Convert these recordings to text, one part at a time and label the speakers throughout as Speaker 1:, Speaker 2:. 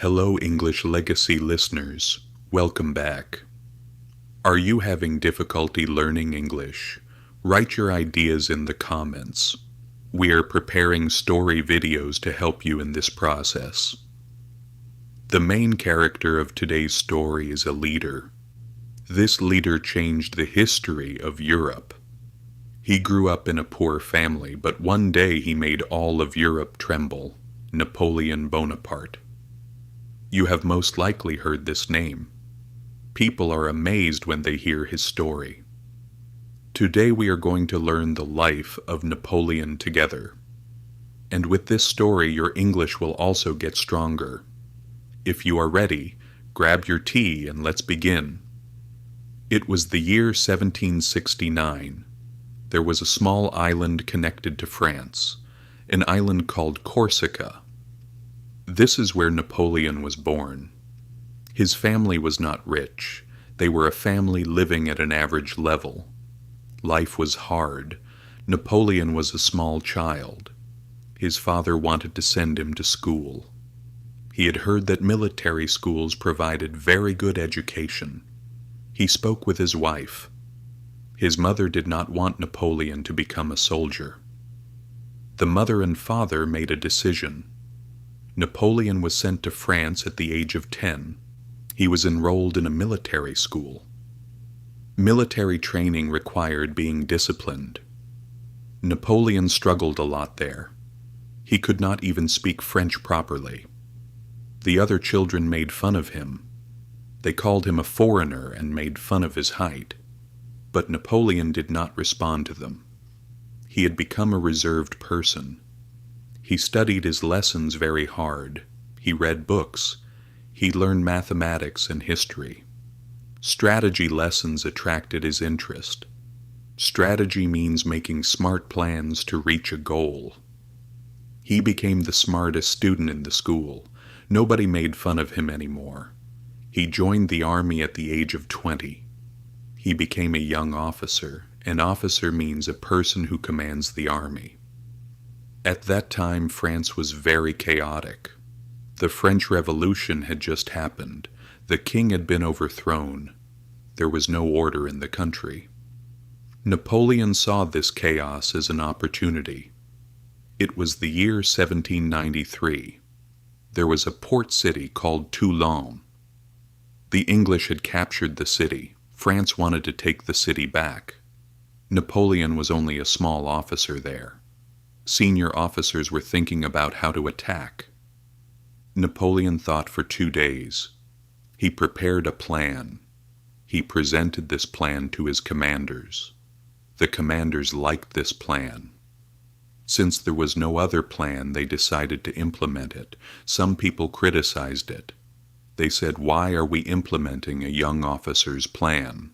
Speaker 1: Hello, English Legacy listeners. Welcome back. Are you having difficulty learning English? Write your ideas in the comments. We are preparing story videos to help you in this process. The main character of today's story is a leader. This leader changed the history of Europe. He grew up in a poor family, but one day he made all of Europe tremble. Napoleon Bonaparte. You have most likely heard this name. People are amazed when they hear his story. Today we are going to learn the life of Napoleon together. And with this story, your English will also get stronger. If you are ready, grab your tea and let's begin. It was the year 1769. There was a small island connected to France, an island called Corsica. This is where Napoleon was born. His family was not rich. They were a family living at an average level. Life was hard. Napoleon was a small child. His father wanted to send him to school. He had heard that military schools provided very good education. He spoke with his wife. His mother did not want Napoleon to become a soldier. The mother and father made a decision. Napoleon was sent to France at the age of 10. He was enrolled in a military school. Military training required being disciplined. Napoleon struggled a lot there. He could not even speak French properly. The other children made fun of him. They called him a foreigner and made fun of his height. But Napoleon did not respond to them. He had become a reserved person. He studied his lessons very hard. He read books. He learned mathematics and history. Strategy lessons attracted his interest. Strategy means making smart plans to reach a goal. He became the smartest student in the school. Nobody made fun of him anymore. He joined the army at the age of 20. He became a young officer. An officer means a person who commands the army. At that time, France was very chaotic. The French Revolution had just happened. The king had been overthrown. There was no order in the country. Napoleon saw this chaos as an opportunity. It was the year 1793. There was a port city called Toulon. The English had captured the city. France wanted to take the city back. Napoleon was only a small officer there. Senior officers were thinking about how to attack. Napoleon thought for 2 days. He prepared a plan. He presented this plan to his commanders. The commanders liked this plan. Since there was no other plan, they decided to implement it. Some people criticized it. They said, "Why are we implementing a young officer's plan?"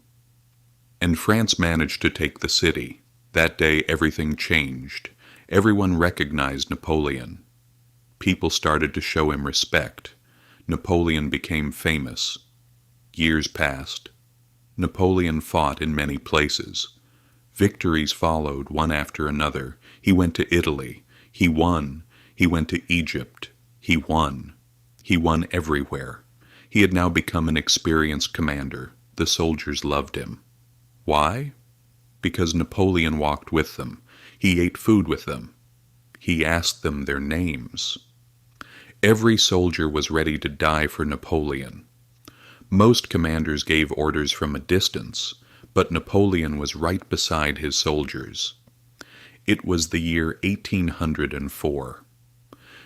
Speaker 1: And France managed to take the city. That day, everything changed. Everyone recognized Napoleon. People started to show him respect. Napoleon became famous. Years passed. Napoleon fought in many places. Victories followed, one after another. He went to Italy. He won. He went to Egypt. He won. He won everywhere. He had now become an experienced commander. The soldiers loved him. Why? Because Napoleon walked with them. He ate food with them. He asked them their names. Every soldier was ready to die for Napoleon. Most commanders gave orders from a distance, but Napoleon was right beside his soldiers. It was the year 1804.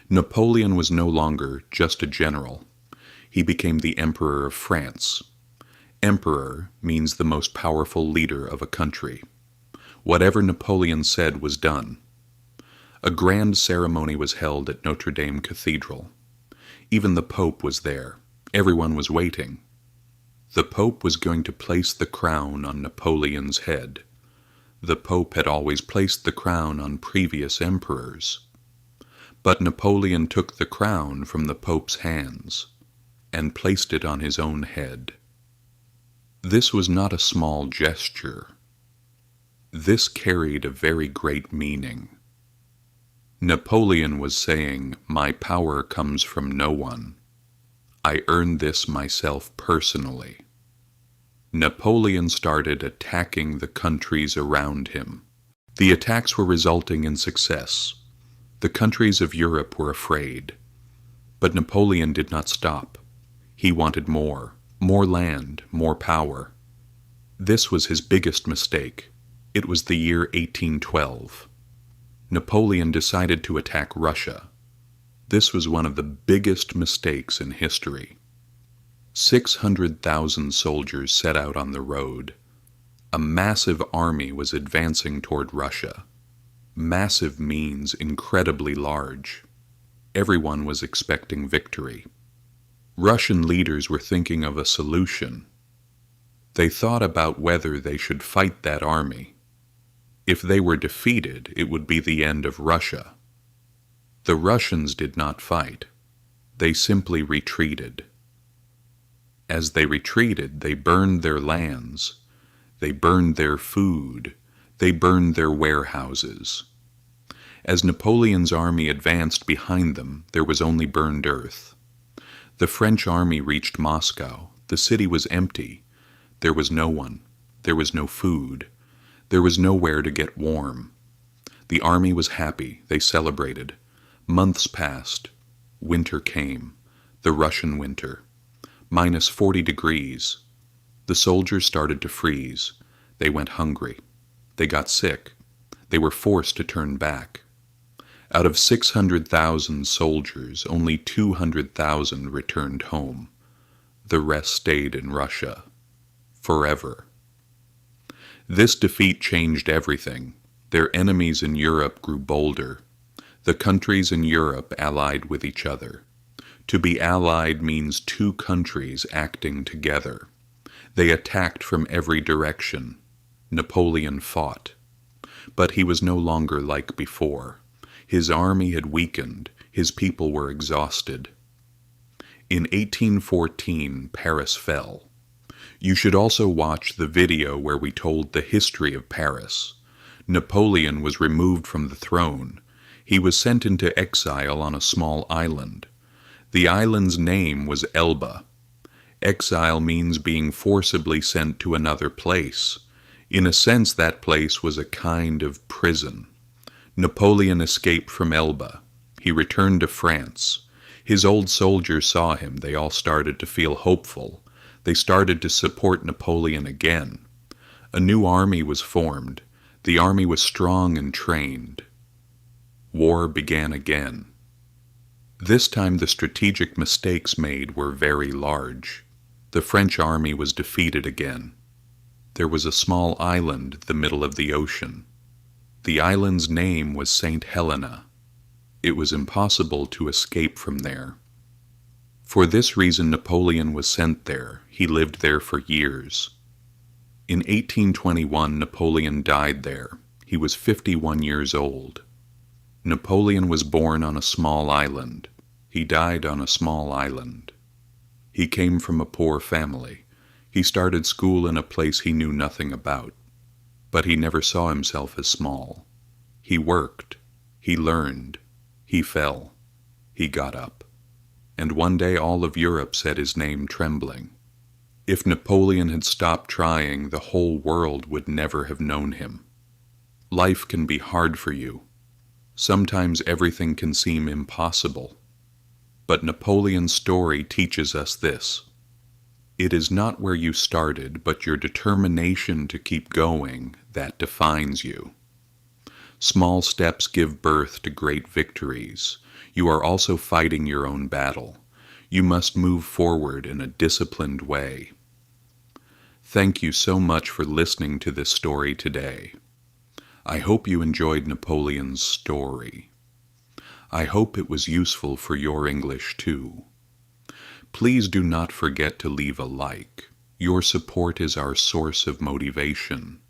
Speaker 1: Napoleon was no longer just a general. He became the Emperor of France. Emperor means the most powerful leader of a country. Whatever Napoleon said was done. A grand ceremony was held at Notre Dame Cathedral. Even the Pope was there. Everyone was waiting. The Pope was going to place the crown on Napoleon's head. The Pope had always placed the crown on previous emperors. But Napoleon took the crown from the Pope's hands and placed it on his own head. This was not a small gesture. This carried a very great meaning. Napoleon was saying, "My power comes from no one. I earned this myself personally. Napoleon started attacking the countries around him. The attacks were resulting in success. The countries of Europe were afraid. But Napoleon did not stop. He wanted more land, more power. This was his biggest mistake. It was the year 1812. Napoleon decided to attack Russia. This was one of the biggest mistakes in history. 600,000 soldiers set out on the road. A massive army was advancing toward Russia. Massive means incredibly large. Everyone was expecting victory. Russian leaders were thinking of a solution. They thought about whether they should fight that army. If they were defeated, it would be the end of Russia. The Russians did not fight. They simply retreated. As they retreated, they burned their lands. They burned their food. They burned their warehouses. As Napoleon's army advanced behind them, there was only burned earth. The French army reached Moscow. The city was empty. There was no one. There was no food. There was nowhere to get warm. The army was happy. They celebrated. Months passed. Winter came. The Russian winter. Minus 40 degrees. The soldiers started to freeze. They went hungry. They got sick. They were forced to turn back. Out of 600,000 soldiers, only 200,000 returned home. The rest stayed in Russia. Forever. This defeat changed everything. Their enemies in Europe grew bolder. The countries in Europe allied with each other. To be allied means two countries acting together. They attacked from every direction. Napoleon fought. But he was no longer like before. His army had weakened. His people were exhausted. In 1814, Paris fell. You should also watch the video where we told the history of Paris. Napoleon was removed from the throne. He was sent into exile on a small island. The island's name was Elba. Exile means being forcibly sent to another place. In a sense, that place was a kind of prison. Napoleon escaped from Elba. He returned to France. His old soldiers saw him. They all started to feel hopeful. They started to support Napoleon again. A new army was formed. The army was strong and trained. War began again. This time the strategic mistakes made were very large. The French army was defeated again. There was a small island, the middle of the ocean. The island's name was St. Helena. It was impossible to escape from there. For this reason, Napoleon was sent there. He lived there for years. In 1821, Napoleon died there. He was 51 years old. Napoleon was born on a small island. He died on a small island. He came from a poor family. He started school in a place he knew nothing about. But he never saw himself as small. He worked. He learned. He fell. He got up. And one day all of Europe said his name trembling. If Napoleon had stopped trying, the whole world would never have known him. Life can be hard for you. Sometimes everything can seem impossible. But Napoleon's story teaches us this. It is not where you started, but your determination to keep going that defines you. Small steps give birth to great victories. You are also fighting your own battle. You must move forward in a disciplined way. Thank you so much for listening to this story today. I hope you enjoyed Napoleon's story. I hope it was useful for your English too. Please do not forget to leave a like. Your support is our source of motivation.